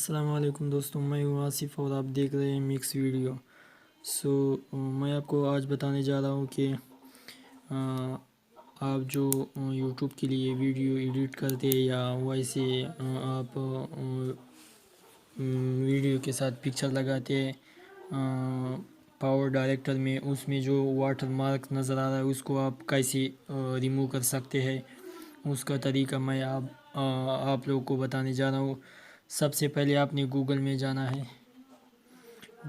السلام علیکم دوستوں، میں ہوں آصف اور آپ دیکھ رہے ہیں مکس ویڈیو۔ میں آپ کو آج بتانے جا رہا ہوں کہ آپ جو یوٹیوب کے لیے ویڈیو ایڈٹ کرتے یا ویسے آپ ویڈیو کے ساتھ پکچر لگاتے پاور ڈائریکٹر میں، اس میں جو واٹر مارک نظر آ رہا ہے اس کو آپ کیسے ریموو کر سکتے ہیں، اس کا طریقہ میں آپ لوگوں کو بتانے جا رہا ہوں۔ سب سے پہلے آپ نے گوگل میں جانا ہے۔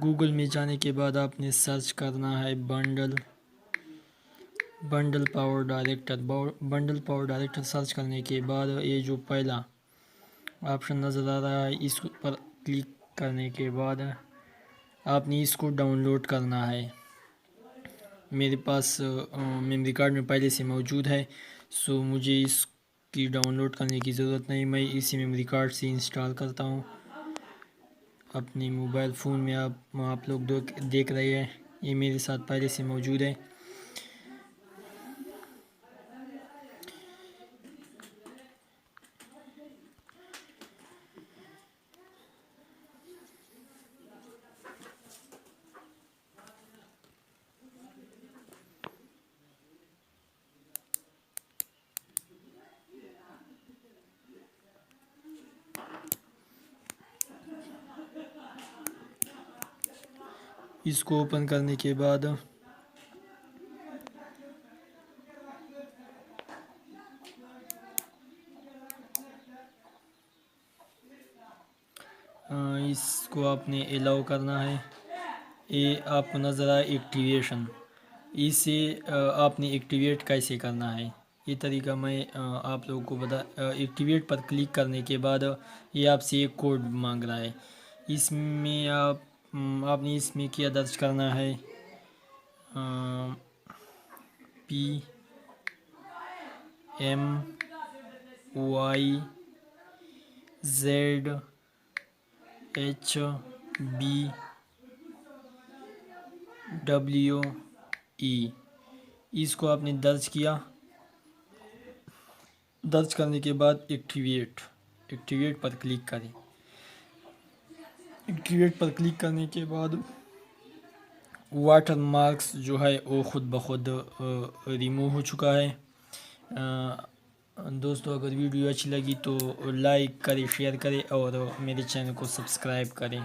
گوگل میں جانے کے بعد آپ نے سرچ کرنا ہے بنڈل پاور ڈائریکٹر سرچ کرنے کے بعد یہ جو پہلا آپشن نظر آ رہا ہے اس پر کلک کرنے کے بعد آپ نے اس کو ڈاؤن لوڈ کرنا ہے۔ میرے پاس میموری کارڈ میں پہلے سے موجود ہے، مجھے اس کی ڈاؤن لوڈ کرنے کی ضرورت نہیں، میں اسی میموری کارڈ سے انسٹال کرتا ہوں۔ اپنے موبائل فون میں آپ لوگ دیکھ رہے ہیں، یہ میرے ساتھ پہلے سے موجود ہے۔ اس کو اوپن کرنے کے بعد اس کو آپ نے الاؤ کرنا ہے۔ یہ آپ کو نظر آئے ایکٹیویشن، اسے آپ نے ایکٹیویٹ کیسے کرنا ہے یہ طریقہ میں آپ لوگوں کو ایکٹیویٹ پر کلک کرنے کے بعد یہ آپ سے ایک کوڈ مانگ رہا ہے، اس میں آپ نے اس میں کیا درج کرنا ہے PMYZHBWE، اس کو آپ نے درج کیا۔ درج کرنے کے بعد ایکٹیویٹ پر کلک کریں۔ ایکٹیویٹ پر کلک کرنے کے بعد واٹر مارکس جو ہے وہ خود بخود ریموو ہو چکا ہے۔ دوستو اگر ویڈیو اچھی لگی تو لائک کریں، شیئر کریں اور میرے چینل کو سبسکرائب کریں۔